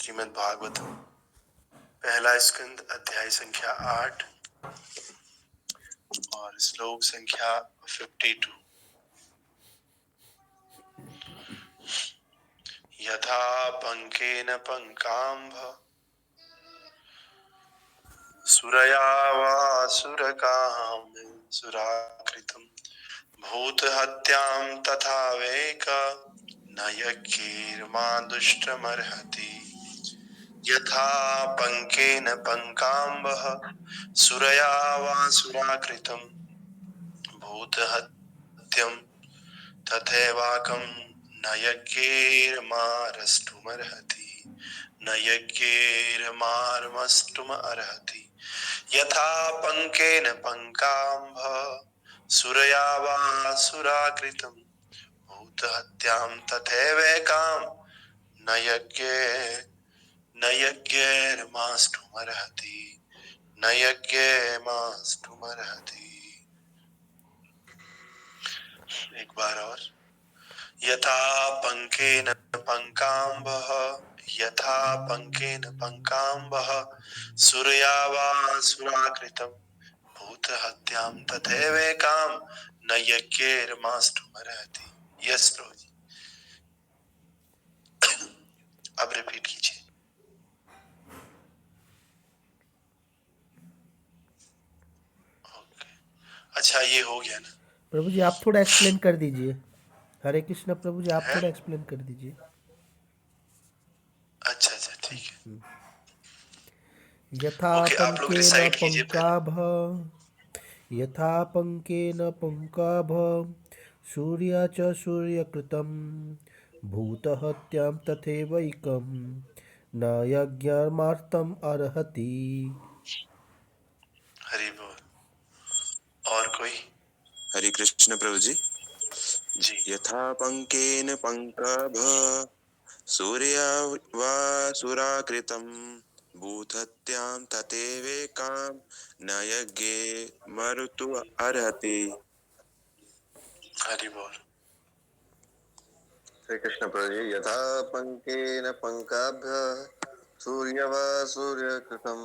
श्रीमद् भागवत पहला स्कंद अध्याय संख्या 8 और श्लोक संख्या 52। यथा पंकेन पंकाम्भ सुरया वासुरकाम सुराकृतं भूतहत्यां तथा वेक न यज्ञैर्मादुष्टमर्हति। यथा पंकेन पंकाम्बः सुरया वासुराकृतं भूतहत्यं तथैवाकं न यज्ञैर्मारष्टुमर्हति। न यज्ञैर्मारमष्टुमर्हति। यथा पंकेन पंकाम्बः सुरया वासुराकृतं भूतहत्यां तथैवैकां न यज्ञैर्माष्टुमर्हति। न यज्ञैर्माष्टुमर्हति। एक बार और। यथा पंकेन पंकाम्बः यथा पंकेन पंकाम्बः सुरया वासुराकृतं भूतहत्यां तथैवैकां न यज्ञैर्माष्टुमर्हति। यस प्रभु जी, अब रिपीट कीजिए। ओके, अच्छा ये हो गया ना प्रभु जी आप थोड़ा एक्सप्लेन कर दीजिए। हरे कृष्ण प्रभु जी आप है? थोड़ा एक्सप्लेन कर दीजिए। अच्छा अच्छा ठीक है। यथा ओके, आप लोग पंकेन रिसाइट कीजिए पहले। पंकाभ यथा पंकेन पंकाभ सूर्या च सूर्यकृतं भूतहत्यां तथैवैकं न यज्ञार्मार्थम् अर्हति। हरि बोल। और कोई? हरे कृष्ण प्रभु जी। जी। यथा पंकेन पंकाभ सूर्या वा सुराकृतं भूतहत्यां तथैवैकां न यज्ञे मरुतु अर्हति। हरि बोल। श्री कृष्ण प्रभु जी। यथा पंकेन पंकाभ्यः सूर्यवा सूर्यकृतं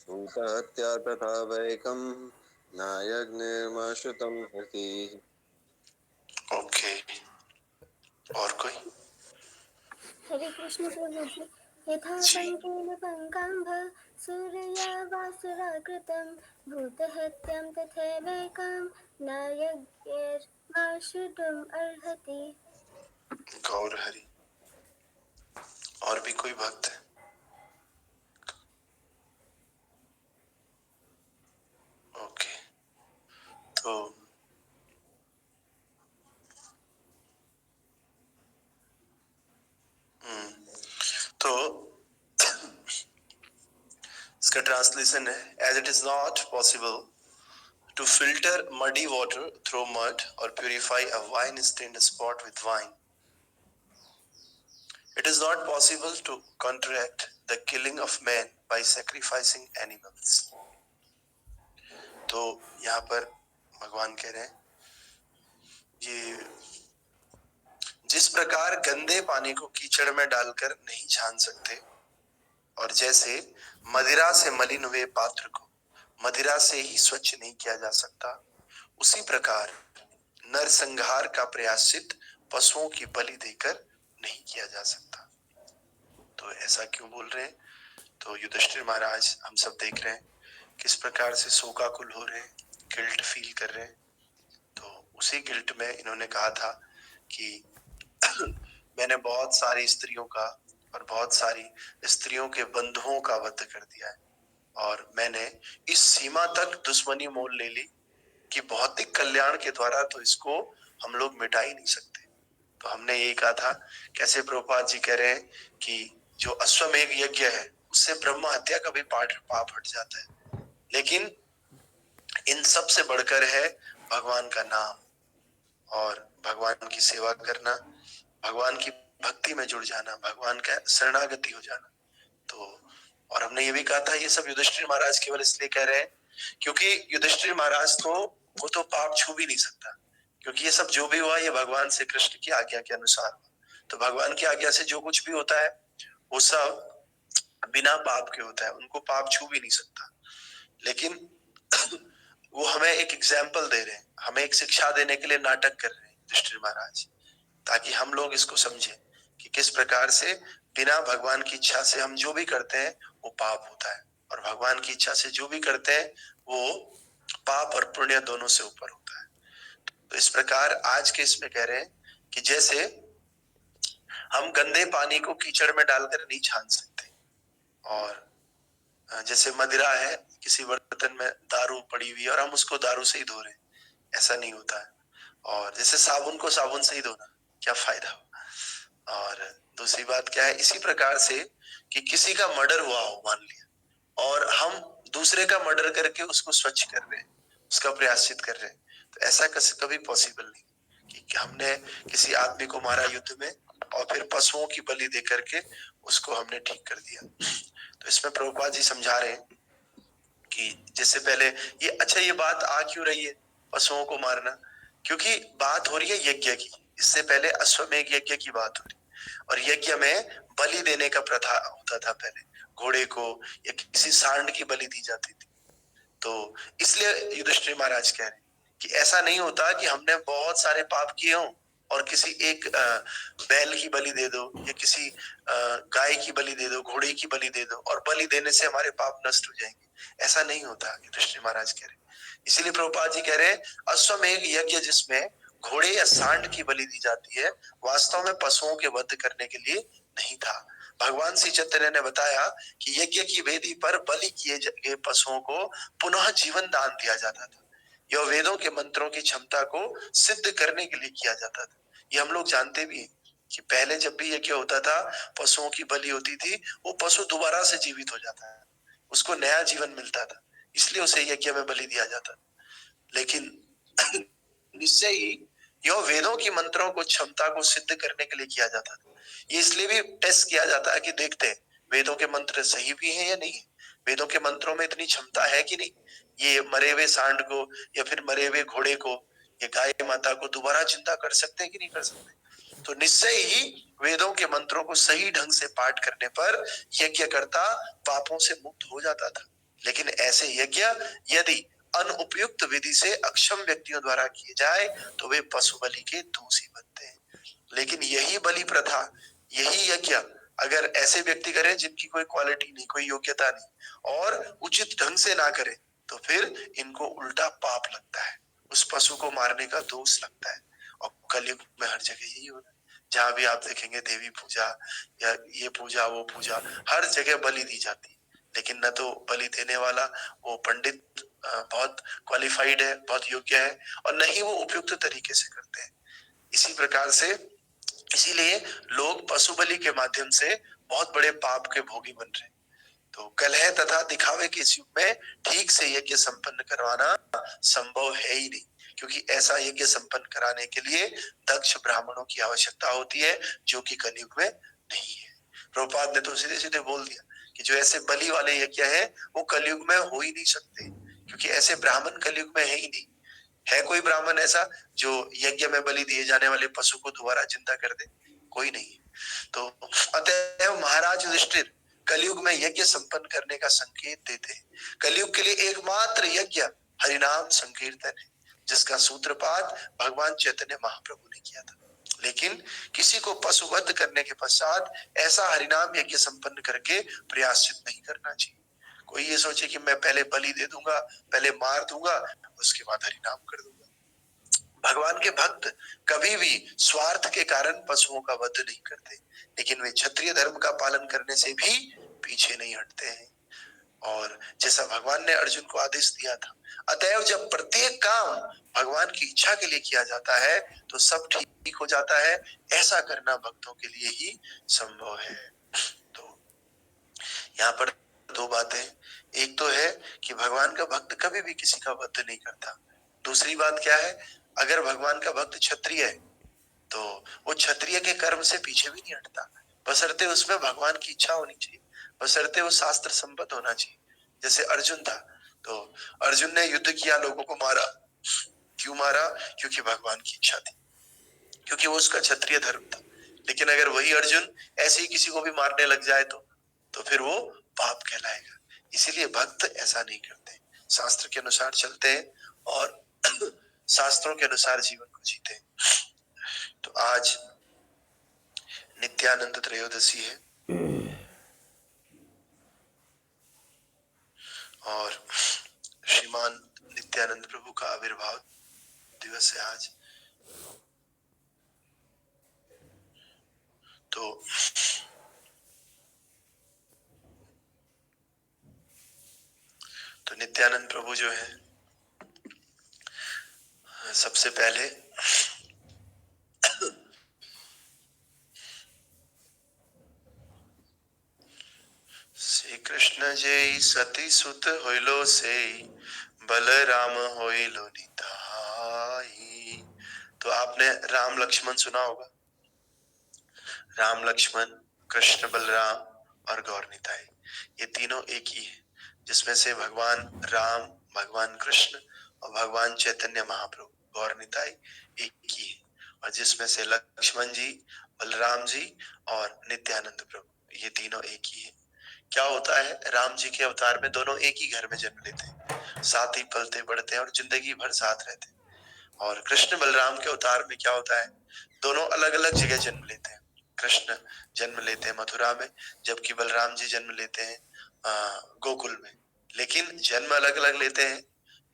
भूतहत्या तथा वैकं नायज्ञर्माश्रितं हृति। ओके, और कोई? हरे कृष्ण प्रभु जी। यथा जी। पंकेन पंकाम्भ सूर्या वासुराकृतं भूतहत्यां तथैवैकां न यज्ञैर्माश्रितुम् अर्हति। गौर हरि। और भी कोई भक्त है? ओके, तो तो इसका ट्रांसलेशन है, as it is not possible to filter muddy water through mud और purify a wine stained spot with wine, it is not possible to contract the killing of man by sacrificing animals. तो यहाँ पर भगवान कह रहे हैं, ये जिस प्रकार गंदे पानी को कीचड़ में डालकर नहीं छान सकते, और जैसे मदिरा से मलिन हुए पात्र को मदिरा से ही स्वच्छ नहीं किया जा सकता, उसी प्रकार नरसंहार का प्रायश्चित पशुओं की बलि देकर नहीं किया जा सकता। तो ऐसा क्यों बोल रहे हैं? तो युधिष्ठिर महाराज हम सब देख रहे हैं किस प्रकार से शोकाकुल हो रहे हैं, गिल्ट फील कर रहे हैं। तो उसी गिल्ट में इन्होंने कहा था कि मैंने बहुत सारी स्त्रियों का और बहुत सारी स्त्रियों के बंधुओं का वध कर दिया है, और मैंने इस सीमा तक दुश्मनी मोल ले ली कि भौतिक कल्याण के द्वारा तो इसको हम लोग मिटा ही नहीं सकते। तो हमने यही कहा था, कैसे प्रभुपाद जी कह रहे हैं कि जो अश्वमेध यज्ञ है उससे ब्रह्म हत्या का भी पाप हट जाता है, लेकिन इन सब से बढ़कर है भगवान का नाम और भगवान की सेवा करना, भगवान की भक्ति में जुड़ जाना, भगवान का शरणागति हो जाना। तो और हमने ये भी कहा था, ये सब युधिष्ठिर महाराज केवल इसलिए कह रहे हैं क्योंकि युधिष्ठिर महाराज तो वो तो पाप छू भी नहीं सकता, क्योंकि ये सब जो भी हुआ ये भगवान से कृष्ण की आज्ञा के अनुसार हुआ। तो भगवान की आज्ञा से जो कुछ भी होता है वो सब बिना पाप के होता है, उनको पाप छू भी नहीं सकता। लेकिन वो हमें एक एग्जाम्पल दे रहे हैं, हमें एक शिक्षा देने के लिए नाटक कर रहे हैं युधिष्ठिर महाराज, ताकि हम लोग इसको समझें कि किस प्रकार से बिना भगवान की इच्छा से हम जो भी करते हैं वो पाप होता है, और भगवान की इच्छा से जो भी करते हैं वो पाप और पुण्य दोनों से ऊपर होता है। तो इस प्रकार आज के इसमें कह रहे हैं कि जैसे हम गंदे पानी को कीचड़ में डालकर नहीं छान सकते, और जैसे मदिरा है, किसी बर्तन में दारू पड़ी हुई है और हम उसको दारू से ही धो रहे हैं, ऐसा नहीं होता है। और जैसे साबुन को साबुन से ही धोना, क्या फायदा हो। और दूसरी बात क्या है, इसी प्रकार से कि किसी का मर्डर हुआ हो मान लिया, और हम दूसरे का मर्डर करके उसको स्वच्छ कर रहे हैं, उसका प्रायश्चित कर रहे हैं, तो ऐसा कभी पॉसिबल नहीं कि हमने किसी आदमी को मारा युद्ध में और फिर पशुओं की बलि दे करके उसको हमने ठीक कर दिया। तो इसमें प्रभुपाद जी समझा रहे हैं कि जैसे पहले ये बात आ क्यों रही है पशुओं को मारना, क्योंकि बात हो रही है यज्ञ की। इससे पहले अश्वमेध यज्ञ की बात हो रही, और यज्ञ में बलि देने का प्रथा होता था पहले, घोड़े को या किसी सांड की बलि दी जाती थी। तो इसलिए युधिष्ठिर महाराज कह रहे हैं कि ऐसा नहीं होता कि हमने बहुत सारे पाप किए हों और किसी एक बैल की बलि दे दो या किसी गाय की बलि दे दो, घोड़े की बलि दे दो और बलि देने से हमारे पाप नष्ट हो जाएंगे, ऐसा नहीं होता, युधिष्ठिर महाराज कह रहे हैं। इसीलिए प्रभुपाद जी कह रहे हैं अश्वमेध यज्ञ जिसमें घोड़े या सांड की बलि दी जाती है, वास्तव में पशुओं के वध करने के लिए नहीं था। भगवान श्री चैतन्य ने बताया कि यज्ञ की वेदी पर बलि किए गए पशुओं को पुनः जीवन दान दिया जाता था। यह वेदों के मंत्रों की क्षमता को सिद्ध करने के लिए किया जाता था। ये हम लोग जानते भी हैं कि पहले जब भी यज्ञ होता था, पशुओं की बलि होती थी, वो पशु दोबारा से जीवित हो जाता है, उसको नया जीवन मिलता था, इसलिए उसे यज्ञ में बलि दिया जाता था। लेकिन निश्चय ही यह वेदों की मंत्रों को क्षमता को सिद्ध करने के लिए किया जाता था। ये इसलिए भी टेस्ट किया जाता है कि देखते हैं वेदों के मंत्र सही भी हैं या नहीं है, वेदों के मंत्रों में इतनी क्षमता है कि नहीं, ये मरे हुए सांड को या फिर मरे हुए घोड़े को या गाय माता को दोबारा जिंदा कर सकते हैं कि नहीं कर सकते। तो निश्चय ही वेदों के मंत्रों को सही ढंग से पाठ करने पर यज्ञकर्ता पापों से मुक्त हो जाता था। लेकिन ऐसे यज्ञ यदि अनुपयुक्त विधि से अक्षम व्यक्तियों द्वारा किए जाए तो वे पशु बलि के दोषी बनते हैं। लेकिन यही बलि प्रथा, यही यज्ञ अगर ऐसे व्यक्ति करें जिनकी कोई क्वालिटी नहीं, कोई योग्यता नहीं और उचित ढंग से ना करें, तो फिर इनको उल्टा पाप लगता है, उस पशु को मारने का दोष लगता है। और कलयुग में हर जगह यही हो रहा है, जहां भी आप देखेंगे देवी पूजा या ये पूजा वो पूजा, हर जगह बलि दी जाती है। लेकिन न तो बलि देने वाला वो पंडित बहुत क्वालिफाइड है, बहुत योग्य है, और न ही वो उपयुक्त तरीके से करते हैं। इसी प्रकार से इसीलिए लोग पशु बलि के माध्यम से बहुत बड़े पाप के भोगी बन रहे हैं। तो कलह तथा दिखावे के इस युग में ठीक से यज्ञ संपन्न करवाना संभव है ही नहीं, क्योंकि ऐसा यज्ञ संपन्न कराने के लिए दक्ष ब्राह्मणों की आवश्यकता होती है, जो कि कलयुग में नहीं है। प्रभुपाद ने तो सीधे सीधे बोल दिया कि जो ऐसे बलि वाले यज्ञ है वो कलयुग में हो ही नहीं सकते, क्योंकि ऐसे ब्राह्मण कलयुग में है ही नहीं। है कोई ब्राह्मण ऐसा जो यज्ञ में बलि दिए जाने वाले पशु को दोबारा जिंदा कर दे? कोई नहीं। तो अतएव महाराज युधिष्ठिर कलयुग में यज्ञ संपन्न करने का संकेत देते हैं। कलयुग के लिए एकमात्र यज्ञ हरिनाम संकीर्तन है, जिसका सूत्रपात भगवान चैतन्य महाप्रभु ने किया था। लेकिन किसी को पशुवध करने के पश्चात ऐसा हरिनाम यज्ञ संपन्न करके प्रायश्चित नहीं करना चाहिए। कोई ये सोचे कि मैं पहले बलि दे दूंगा, पहले मार दूंगा, उसके बाद हरिनाम कर दूंगा। भगवान के भक्त कभी भी स्वार्थ के कारण पशुओं का वध नहीं करते, लेकिन वे क्षत्रिय धर्म का पालन करने से भी पीछे नहीं हटते हैं। और जैसा भगवान ने अर्जुन को आदेश दिया था, अतएव जब प्रत्येक काम भगवान की इच्छा के लिए किया जाता है तो सब ठीक हो जाता है। ऐसा करना भक्तों के लिए ही संभव है। तो यहाँ पर दो बातें, एक तो है कि भगवान का भक्त कभी भी किसी का वध नहीं करता। दूसरी बात क्या है, अगर भगवान का भक्त क्षत्रिय है तो वो क्षत्रिय के कर्म से पीछे भी नहीं हटता, बशर्ते उसमें भगवान की इच्छा होनी चाहिए, बशर्ते वो शास्त्र संबद्ध होना चाहिए। जैसे अर्जुन था, तो अर्जुन ने युद्ध किया, लोगों को मारा। क्यों मारा? क्योंकि भगवान की इच्छा थी, क्योंकि वो उसका क्षत्रिय धर्म था। लेकिन अगर वही अर्जुन ऐसे ही किसी को भी मारने लग जाए तो तो फिर वो पाप कहलाएगा। इसीलिए भक्त ऐसा नहीं करते, शास्त्र के अनुसार चलते हैं और शास्त्रों के अनुसार जीवन को जीते हैं। तो आज नित्यानंद त्रयोदशी है और श्रीमान नित्यानंद प्रभु का आविर्भाव दिवस है आज। तो नित्यानंद प्रभु जो है, सबसे पहले श्री कृष्ण जय सती सुत होइलो से बलराम होइलो निताई। तो आपने राम लक्ष्मण सुना होगा, राम लक्ष्मण, कृष्ण बलराम और गौर निताई, ये तीनों एक ही है, जिसमें से भगवान राम, भगवान कृष्ण और भगवान चैतन्य महाप्रभु गौर निताई एक ही है, और जिसमें से लक्ष्मण जी, बलराम जी और नित्यानंद प्रभु ये तीनों एक ही है। क्या होता है, राम जी के अवतार में दोनों एक ही घर में जन्म लेते हैं, साथ ही पलते बढ़ते हैं और जिंदगी भर साथ रहते हैं। और कृष्ण बलराम के अवतार में क्या होता है, दोनों अलग अलग जगह जन्म लेते हैं। कृष्ण जन्म लेते हैं मथुरा में, जबकि बलराम जी जन्म लेते हैं गोकुल में। लेकिन जन्म अलग अलग लेते हैं,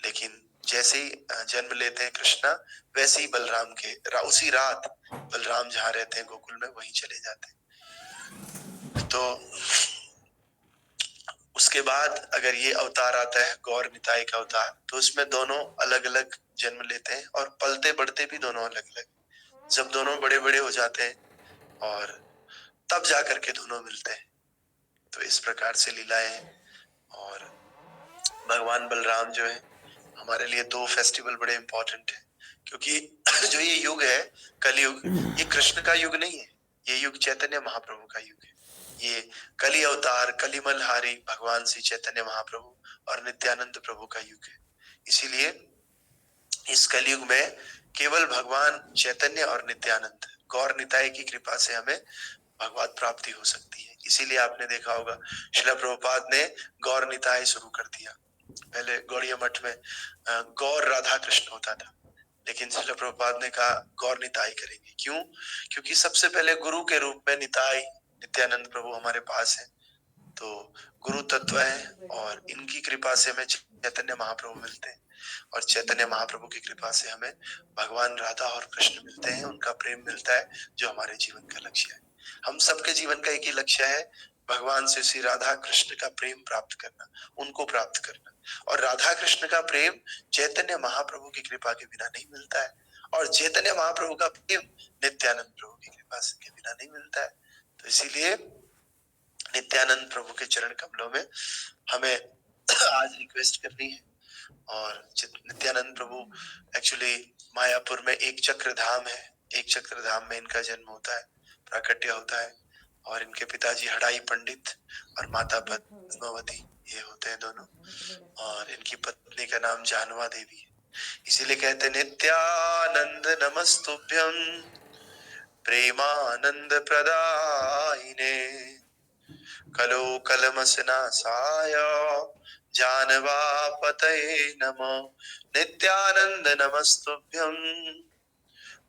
लेकिन जैसे ही जन्म लेते हैं कृष्णा, वैसे ही बलराम के उसी रात बलराम जहाँ रहते हैं गोकुल में वहीं चले जाते हैं। तो उसके बाद अगर ये अवतार आता है गौर निताई का अवतार, तो उसमें दोनों अलग अलग जन्म लेते हैं और पलते बढ़ते भी दोनों अलग अलग। जब दोनों बड़े बड़े हो जाते हैं और तब जाकर के दोनों मिलते हैं। तो इस प्रकार से लीलाएं। और भगवान बलराम जो है, हमारे लिए दो फेस्टिवल बड़े इंपॉर्टेंट है, क्योंकि जो ये युग है कलयुग, ये कृष्ण का युग नहीं है, ये युग चैतन्य महाप्रभु का युग है। ये कली अवतार, कलिमलहारी भगवान श्री चैतन्य महाप्रभु और नित्यानंद प्रभु का युग है। इसीलिए इस कलयुग में केवल भगवान चैतन्य और नित्यानंद गौर निताई की कृपा से हमें भगवत प्राप्ति हो सकती है। इसीलिए आपने देखा होगा श्रील प्रभुपाद ने गौर निताई शुरू कर दिया। पहले गौड़िया मठ में गौर राधा कृष्ण होता था, लेकिन श्रील प्रभुपाद ने कहा गौर निताई करेंगे। क्यों? क्योंकि सबसे पहले गुरु के रूप में निताई नित्यानंद प्रभु हमारे पास है, तो गुरु तत्व है और इनकी कृपा से हमें चैतन्य महाप्रभु मिलते हैं, और चैतन्य महाप्रभु की कृपा से हमें भगवान राधा और कृष्ण मिलते हैं, उनका प्रेम मिलता है, जो हमारे जीवन का लक्ष्य है। हम सबके जीवन का एक ही लक्ष्य है, भगवान से श्री राधा कृष्ण का प्रेम प्राप्त करना, उनको प्राप्त करना। और राधा कृष्ण का प्रेम चैतन्य महाप्रभु की कृपा के बिना नहीं मिलता है, और चैतन्य महाप्रभु का प्रेम नित्यानंद प्रभु की कृपा के बिना नहीं मिलता है। तो इसीलिए नित्यानंद प्रभु के चरण कमलों में हमें आज रिक्वेस्ट करनी है। और नित्यानंद प्रभु एक्चुअली मायापुर में एक चक्र धाम है, एक चक्र धाम में इनका जन्म होता है, प्राकट्य होता है। और इनके पिताजी हड़ाई पंडित और माता पद्मावती ये होते हैं दोनों, और इनकी पत्नी का नाम जानवा देवी है। इसीलिए कहते हैं नित्यानंद नमस्तुभ्यं प्रेमानंद प्रदायिने कलो कलमसनासाय जानवापतये नमो। नित्यानंद नमस्तुभ्यं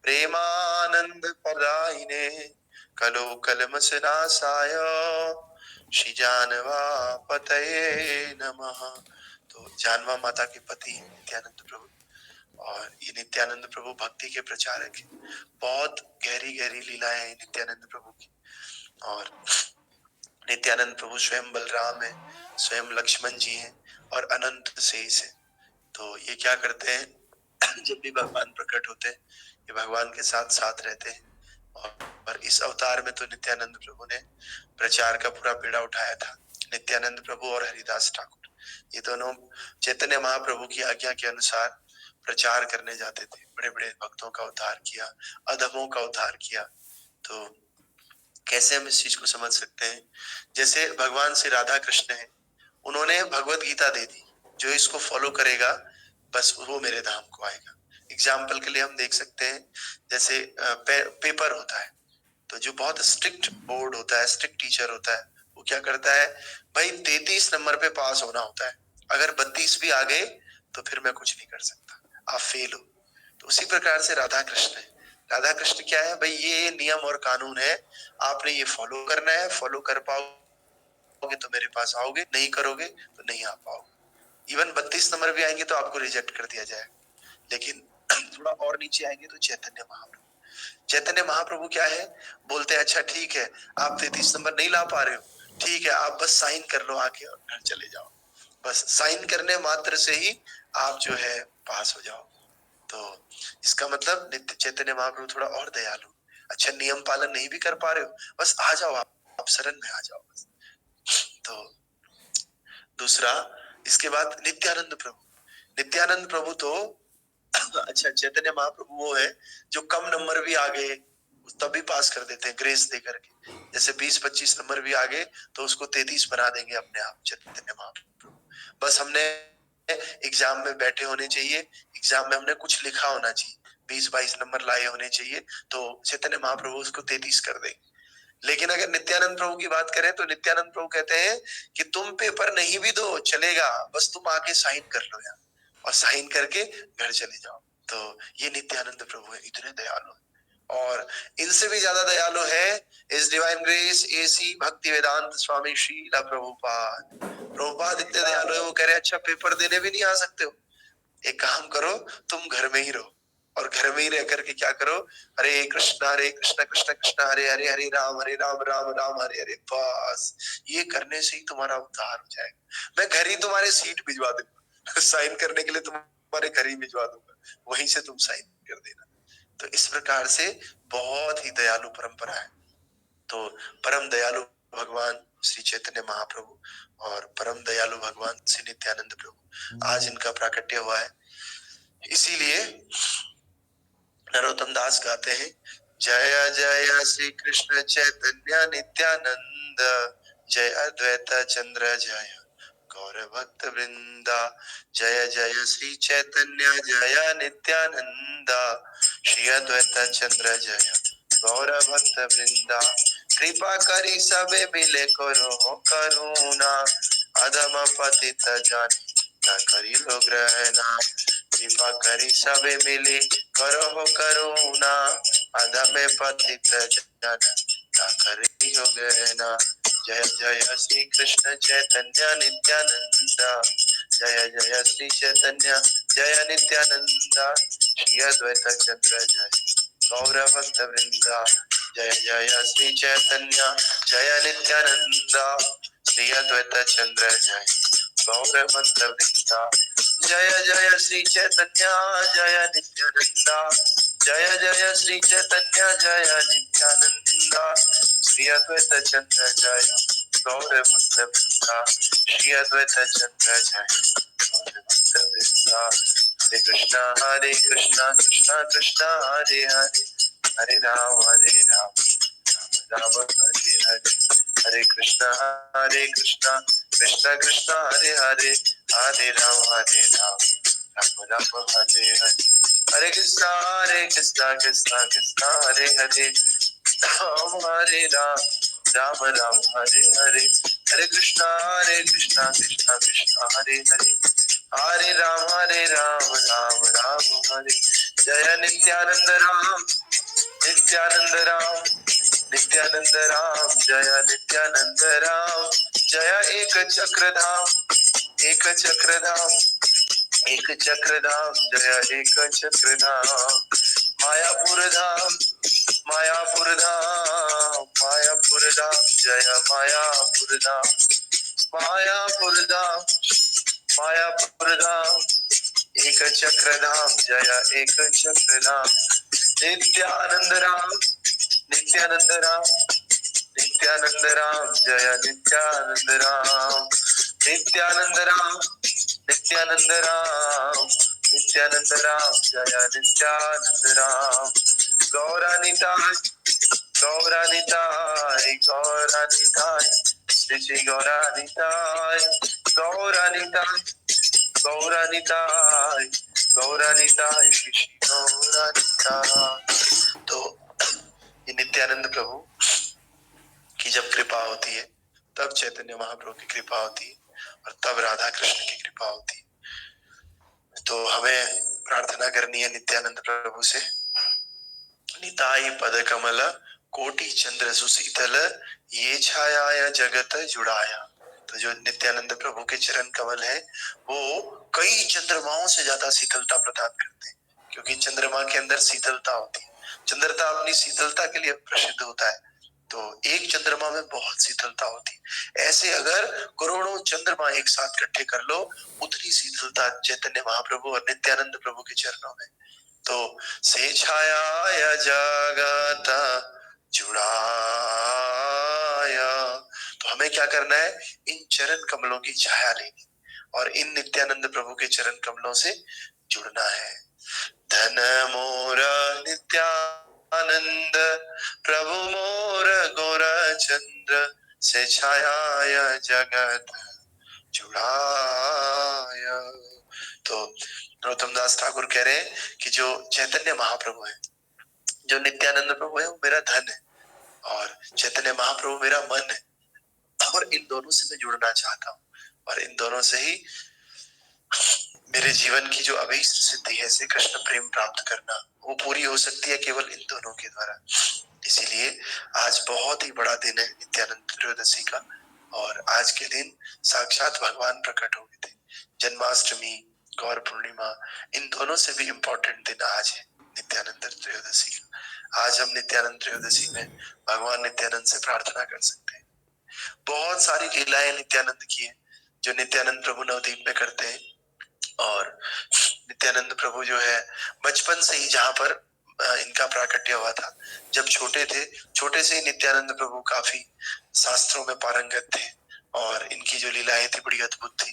प्रेमानंद प्रदायिने कलो कलमसनासाय श्री जानवापतये नमः। तो जानवा माता के पति नित्यानंद प्रभु, और ये नित्यानंद प्रभु भक्ति के प्रचारक है। बहुत गहरी गहरी लीलाएं हैं नित्यानंद प्रभु की। और नित्यानंद प्रभु स्वयं बलराम है, स्वयं लक्ष्मण जी हैं और अनंत शेष है। तो ये क्या करते हैं, जब भी भगवान प्रकट होते हैं ये भगवान के साथ साथ रहते हैं। और इस अवतार में तो नित्यानंद प्रभु ने प्रचार का पूरा बीड़ा उठाया था। नित्यानंद प्रभु और हरिदास ठाकुर ये दोनों चैतन्य महाप्रभु की आज्ञा के अनुसार प्रचार करने जाते थे। बड़े बड़े भक्तों का उद्धार किया, अधमों का उद्धार किया। तो कैसे हम इस चीज को समझ सकते हैं, जैसे भगवान श्री राधा कृष्ण है, उन्होंने भगवत गीता दे दी, जो इसको फॉलो करेगा बस वो मेरे धाम को आएगा। एग्जाम्पल के लिए हम देख सकते हैं, जैसे पेपर होता है, तो जो बहुत स्ट्रिक्ट बोर्ड होता है, स्ट्रिक्ट टीचर होता है, वो वो क्या करता है भाई, 33 नंबर पे पास होना होता है, अगर 32 भी आ गए तो फिर मैं कुछ नहीं कर सकता, आप फेल हो। तो उसी प्रकार से राधा कृष्ण है। राधा कृष्ण क्या है भाई, ये नियम और कानून है, आपने ये फॉलो करना है, फॉलो कर पाओगे तो मेरे पास आओगे, नहीं करोगे तो नहीं आ पाओगे। इवन 32 नंबर भी आएंगे तो आपको रिजेक्ट कर दिया जाएगा। लेकिन थोड़ा और नीचे आएंगे तो चैतन्य महाप्रभु, चैतन्य महाप्रभु क्या है, बोलते हैं अच्छा ठीक है, आप 33 नंबर नहीं ला पा रहे हो, ठीक है आप बस साइन कर लो आके और घर चले जाओ, बस साइन करने मात्र से ही आप जो है पास हो जाओ। तो इसका मतलब नित्य चैतन्य महाप्रभु थोड़ा और दयालु, अच्छा नियम पालन नहीं भी कर पा रहे हो, बस आ जाओ, आप शरण में आ जाओ बस। तो दूसरा, इसके बाद नित्यानंद प्रभु। नित्यानंद प्रभु तो अच्छा चैतन्य महाप्रभु वो है जो कम नंबर भी आ गए तब भी पास कर देते हैं ग्रेस दे करके, जैसे 20-25 नंबर भी आ गए तो उसको 33 बना देंगे अपने आप चैतन्य महाप्रभु। बस हमने एग्जाम में बैठे होने चाहिए, एग्जाम में हमने कुछ लिखा होना चाहिए, 20-22 नंबर लाए होने चाहिए तो चैतन्य महाप्रभु उसको 33 कर देंगे। लेकिन अगर नित्यानंद प्रभु की बात करें तो नित्यानंद प्रभु कहते हैं कि तुम पेपर नहीं भी दो चलेगा, बस तुम आके साइन कर लो यार, और साइन करके घर चले जाओ। तो ये नित्यानंद प्रभु है, इतने दयालु है। और इनसे भी ज्यादा दयालु है इस डिवाइन ग्रेस एसी भक्ति वेदांत स्वामी श्रीला प्रभुपाद। प्रभुपाद इतने दयालु है, वो कह रहे अच्छा पेपर देने भी नहीं आ सकते हो, एक काम करो तुम घर में ही रहो, और घर में ही रह करके क्या करो, हरे कृष्ण कृष्ण कृष्ण हरे हरे, हरे राम राम राम हरे हरे, बस ये करने से ही तुम्हारा उद्धार हो जाएगा। मैं घर ही तुम्हारे सीट भिजवा दूंगा साइन करने के लिए, तुम्हारे घर ही भिजवा दूंगा, वहीं से तुम साइन कर देना। तो इस प्रकार से बहुत ही दयालु परंपरा है। तो परम दयालु भगवान श्री चैतन्य महाप्रभु और परम दयालु भगवान श्री नित्यानंद प्रभु, आज इनका प्राकट्य हुआ है। इसीलिए नरोत्तम दास गाते हैं, जय जय श्री कृष्ण चैतन्य नित्यानंद, जय अद्वैत चंद्र जय गौर भक्त वृंदा, जय जय श्री चैतन्य जय नित्यानंद, श्री अद्वैत चंद्र जय गौर भक्त वृंदा, कृपा करी सबे मिले करो करुणा, अधम पतित जान न करी लो ग्रहणा, कृपा करी सबे मिले करो करुणा, अधम पतित जन न करी हो ग्रहणा। जय जय श्री कृष्ण चैतन्य नित्यानंद, जय जय श्री चैतन्य जय नित्यानंद, श्री अद्वैत चंद्र जय गौर भक्त वृंदा, जय जय श्री चैतन्य जय नित्यानंद, श्री अद्वैत चंद्र जय गौर भक्त वृंदा, जय जय श्री चैतन्य जय नित्यानंद, जय जय श्री चैतन्य जय नित्यानंद, श्री अद्वैत चंद्र जय गौर भक्त वृंदा, श्री अद्वैत चंद्र जय गौर भक्त वृंदा। हरे कृष्णा कृष्णा कृष्णा हरे हरे, हरे राम राम राम हरे हरे, हरे कृष्णा कृष्णा कृष्णा हरे हरे, हरे राम राम राम हरे हरे, हरे कृष्णा कृष्णा कृष्णा हरे हरे, हरे राम राम हरे हरे, हरे कृष्णा कृष्णा कृष्णा हरे हरे, हरे राम राम हरे। जय नित्यानंद राम नित्यानंद राम नित्यानंद राम, जय नित्यानंद राम, जय एक चक्रधाम एक चक्रधाम एक चक्रधाम, जय एक चक्रधाम, मायापुर धाम मायापुर धाम मायापुर धाम, जय मायापुर धाम मायापुर धाम मायापुर धाम, एक चक्रधाम जय एक चक्रधाम, नित्यानंद राम नित्यानंद राम नित्यानंद राम, जय नित्यानंद राम नित्यानंद राम नित्यानंद राम नित्यानंद राम, जय नित्यानंद राम, गौरानिताय गौरानिताय गौरानिताय, श्री गौरानिताय गौरानिताय गौरानिताय गौरानिताय, श्री गौरानिताय। तो ये नित्यानंद प्रभु की जब कृपा होती है तब चैतन्य महाप्रभु की कृपा होती है और तब राधा कृष्ण की कृपा होती है। तो हमें प्रार्थना करनी है नित्यानंद प्रभु से, निताई पद कमल कोटि चंद्र सुशीतल ये छाया जगत जुड़ाया। तो जो नित्यानंद प्रभु के चरण कमल है वो कई चंद्रमाओं से ज्यादा शीतलता प्रदान करते हैं, क्योंकि चंद्रमा के अंदर शीतलता होती है। चंद्रमा अपनी शीतलता के लिए प्रसिद्ध होता है, तो एक चंद्रमा में बहुत शीतलता होती है। ऐसे अगर करोड़ों चंद्रमा एक साथ इकट्ठे कर लो, उतनी शीतलता चैतन्य महाप्रभु और नित्यानंद प्रभु के चरणों में। तो से छाया जगत जुड़ाया। तो हमें क्या करना है, इन चरण कमलों की छाया लेनी और इन नित्यानंद प्रभु के चरण कमलों से जुड़ना है। धन मोर नित्यानंद प्रभु मोर गोर चंद्र से छाया जगत जुड़ाया। तो नरोत्तम दास ठाकुर कह रहे हैं कि जो चैतन्य महाप्रभु है, जो नित्यानंद प्रभु है, वो मेरा धन है और चैतन्य महाप्रभु मेरा मन है, और इन दोनों से मैं जुड़ना चाहता हूँ और इन दोनों से ही मेरे जीवन की जो अभीष्ट सिद्धि है, श्री कृष्ण प्रेम प्राप्त करना, वो पूरी हो सकती है केवल इन दोनों के द्वारा। इसीलिए आज बहुत ही बड़ा दिन है नित्यानंद त्रयोदशी का, और आज के दिन साक्षात भगवान प्रकट हो गए थे। जन्माष्टमी, गौर पूर्णिमा, इन दोनों से भी इम्पोर्टेंट दिन आज है नित्यानंद त्रयोदशी का। आज हम नित्यानंद त्रयोदशी में भगवान नित्यानंद से प्रार्थना कर सकते हैं। बहुत सारी लीलाएं नित्यानंद की है जो नित्यानंद प्रभु नवदीप में करते हैं। और नित्यानंद प्रभु जो है बचपन से ही, जहाँ पर इनका प्राकट्य हुआ था, जब छोटे थे, छोटे से ही नित्यानंद प्रभु काफी शास्त्रों में पारंगत थे और इनकी जो लीलाएं थी बड़ी अद्भुत थी।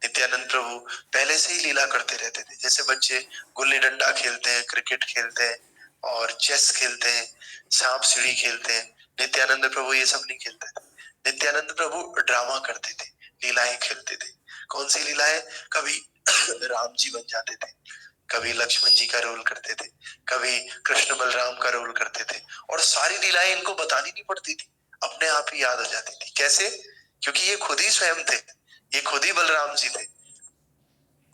नित्यानंद प्रभु पहले से ही लीला करते रहते थे। जैसे बच्चे गुल्ली डंडा खेलते हैं, क्रिकेट खेलते हैं और चेस खेलते हैं, सांप सीढ़ी खेलते हैं, नित्यानंद प्रभु ये सब नहीं खेलते थे। नित्यानंद प्रभु ड्रामा करते थे, लीलाएं खेलते थे। कौन सी लीलाएं? कभी राम जी बन जाते थे, कभी लक्ष्मण जी का रोल करते थे, कभी कृष्ण बलराम का रोल करते थे, और सारी लीलाएं इनको बतानी नहीं पड़ती थी, अपने आप ही याद हो जाती थी। कैसे? क्योंकि ये खुद ही स्वयं थे, ये खुद ही बलराम जी थे,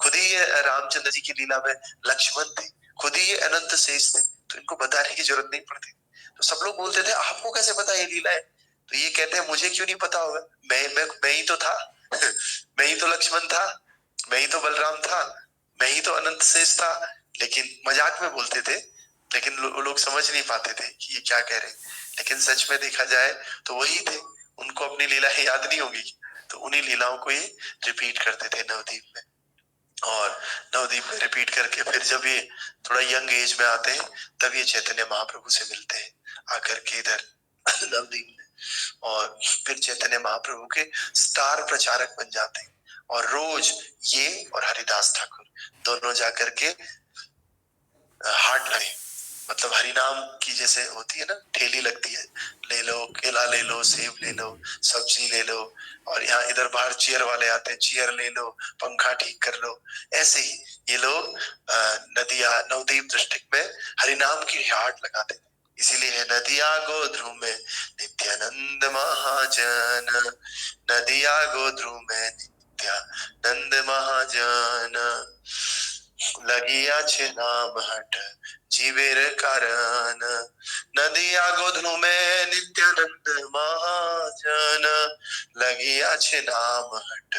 खुद ही ये रामचंद्र जी की लीला में लक्ष्मण थे, खुद ही ये अनंत शेष थे, तो इनको बताने की जरूरत नहीं पड़ती। तो सब लोग बोलते थे आपको कैसे पता ये लीला है? तो ये कहते हैं मुझे क्यों नहीं पता होगा, मैं ही तो था मैं ही तो लक्ष्मण था, मैं ही तो बलराम था, मैं ही तो अनंत शेष था। लेकिन मजाक में बोलते थे, लेकिन लोग समझ नहीं पाते थे कि ये क्या कह रहे हैं। लेकिन सच में देखा जाए तो वही थे, उनको अपनी लीलाएं याद नहीं होगी, तो उन्हीं लीलाओं को ये रिपीट करते थे नवदीप में। और नवदीप में रिपीट करके फिर जब ये थोड़ा यंग एज में आते हैं, तब ये चैतन्य महाप्रभु से मिलते हैं आकर के इधर नवदीप में, और फिर चैतन्य महाप्रभु के स्टार प्रचारक बन जाते हैं। और रोज ये और हरिदास ठाकुर दोनों जाकर के हाट लगे, मतलब हरिनाम की जैसे होती है ना, ठेली लगती है, ले लो केला, ले लो सेब, ले लो सब्जी, ले लो, और यहाँ इधर बाहर चेयर वाले आते हैं, चेयर ले लो, पंखा ठीक कर लो। ऐसे ही ये लोग नदिया नवदीप डिस्ट्रिक्ट में हरिनाम की हाट लगाते हैं। इसीलिए है नदिया गोध्रु में नित्यानंद महाजन, नदिया गोध्रु में नित्यानंद महाजन, लगिया छे नाम हट जीवेर कारण, नदिया गोधनु में नित्यानंद महाजन, लगिया छे नाम हट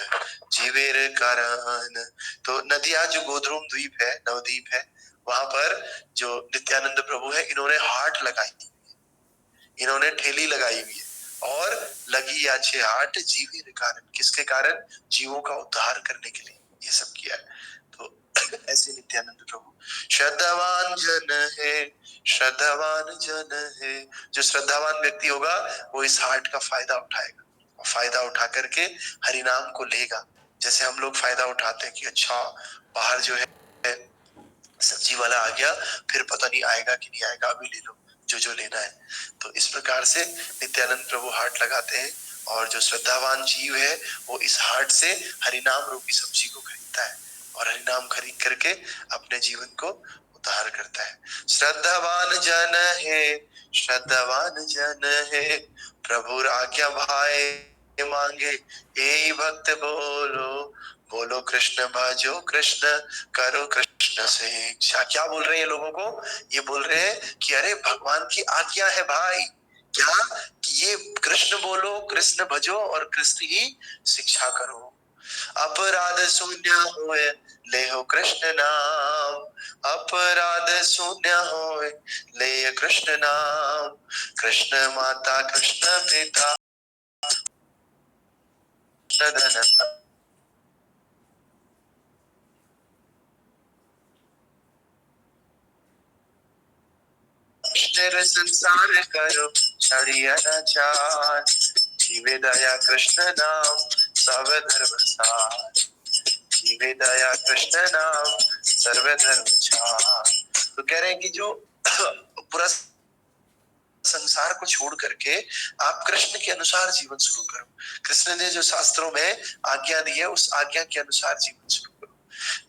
जीवेर कारण। तो नदिया जो गोधरूम द्वीप है, नवद्वीप है, वहां पर जो नित्यानंद प्रभु है, इन्होंने हाट लगाई, इन्होंने ठेली लगाई हुई है, और लगी अच्छे हाट जीवेर कारण, किसके कारण? जीवों का उद्धार करने के लिए ये सब किया है। तो ऐसे नित्यानंद प्रभु श्रद्धावान जन है, श्रद्धावान जन है। जो श्रद्धावान व्यक्ति होगा वो इस हाट का फायदा उठाएगा, और फायदा उठा करके हरिनाम को लेगा। जैसे हम लोग फायदा उठाते हैं कि अच्छा बाहर जो है सब्जी वाला आ गया, फिर पता नहीं आएगा कि नहीं आएगा, अभी ले लो जो लेना है। तो इस प्रकार से नित्यानंद प्रभु हाट लगाते हैं, और जो श्रद्धावान जीव है वो इस हाट से हरिनाम रूपी सब्जी को खरीदता है, और हरिनाम खरीद करके अपने जीवन को उद्धार करता है। श्रद्धावान जन है, श्रद्धावान जन है, प्रभु आज्ञा भाए मांगे हे भक्त बोलो, बोलो कृष्ण भजो कृष्ण, करो कृष्ण से इच्छा। क्या बोल रहे हैं ये लोगों को? ये बोल रहे हैं कि अरे भगवान की आज्ञा है भाई, क्या कि ये कृष्ण बोलो, कृष्ण भजो और कृष्ण ही शिक्षा करो। अपराध शून्य होए ले हो कृष्ण नाम, अपराध शून्य होए ले कृष्ण नाम, कृष्ण माता कृष्ण पिता कृष्ण धन संसार करो छड़िया चार, जीवे दया कृष्ण नाम सब धर्म सार, जीवे दया कृष्ण नाम सर्व धर्म छार। तो कह रहे हैं कि जो पूरा संसार को छोड़ करके आप कृष्ण के अनुसार जीवन शुरू करो। कृष्ण ने जो शास्त्रों में आज्ञा दी है उस आज्ञा के अनुसार जीवन शुरू करो।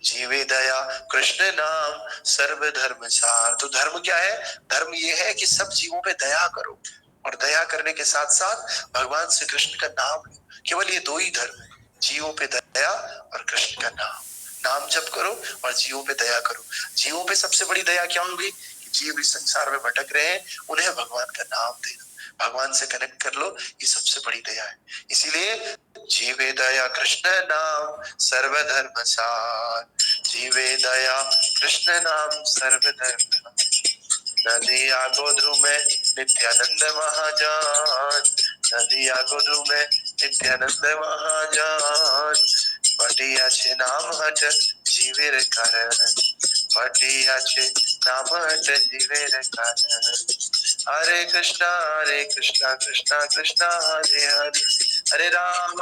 जीवे दया कृष्ण नाम सर्व धर्म सार। तो धर्म क्या है? धर्म ये है कि सब जीवों पे दया करो, और दया करने के साथ साथ भगवान श्री कृष्ण का नाम लो। केवल ये दो ही धर्म है, जीवों पे दया और कृष्ण का नाम। नाम जप करो और जीवों पे दया करो। जीवों पे सबसे बड़ी दया क्या होगी? कि जीव इस संसार में भटक रहे हैं, उन्हें भगवान का नाम दे दो, भगवान से कनेक्ट कर लो, ये सबसे बड़ी दया है। इसीलिए जीवे दया कृष्ण नाम सर्व धर्म सार, जीवे दया कृष्ण नाम सर्व धर्म। नदिया गोधु में नित्यानंद महाजान, नदिया गोधु में नित्यानंद महाजान, पटिया छे नाम हट जीवेर कारण, पटिया छे नाम हट जीवेर कारण। हरे कृष्णा कृष्णा कृष्णा हरे हरे, हरे राम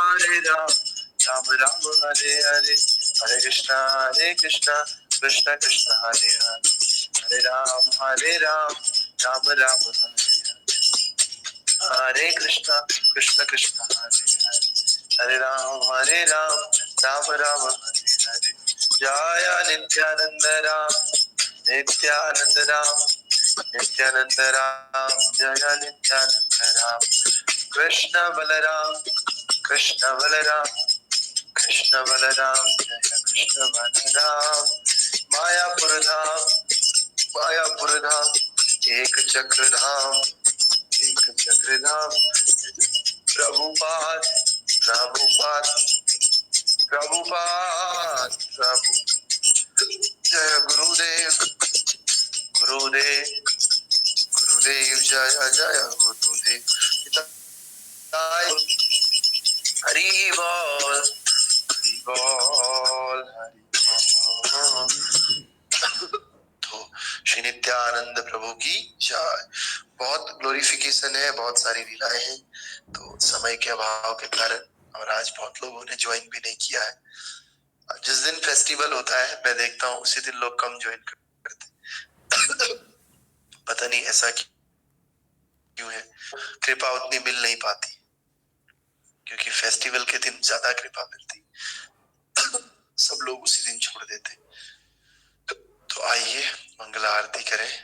राम राम हरे हरे, हरे कृष्णा कृष्णा कृष्णा हरे हरे, हरे राम राम राम हरे हरे, हरे कृष्णा कृष्ण कृष्ण हरे हरे, हरे राम राम राम हरे हरे। जय नित्यानंद राम, नित्यानंद राम, नित्यानंद राम, जय नित्यानंद राम। कृष्ण बलराम, कृष्ण बलराम, कृष्ण बलराम, जय कृष्ण बलराम। मायापुर धाम, मायापुर धाम, एक चक्र धाम, एक चक्र धाम। प्रभुपाद, प्रभुपाद, प्रभुपाद, प्रभु। जय गुरुदेव, गुरुदेव, गुरुदेव, जय जय गुरुदेव। हरि बोल, हरि बोल, हरि बोल। तो श्री नित्यानंद प्रभु की जय। बहुत ग्लोरिफिकेशन है, बहुत सारी लीलाएं हैं, तो समय के अभाव के कारण और आज बहुत लोगों ने ज्वाइन भी नहीं किया है। जिस दिन फेस्टिवल होता है मैं देखता हूँ उसी दिन लोग कम ज्वाइन करते। पता नहीं ऐसा क्यों है, कृपा उतनी मिल नहीं पाती, क्योंकि फेस्टिवल के दिन ज्यादा कृपा मिलती, सब लोग उसी दिन छोड़ देते। तो आइए मंगला आरती करें।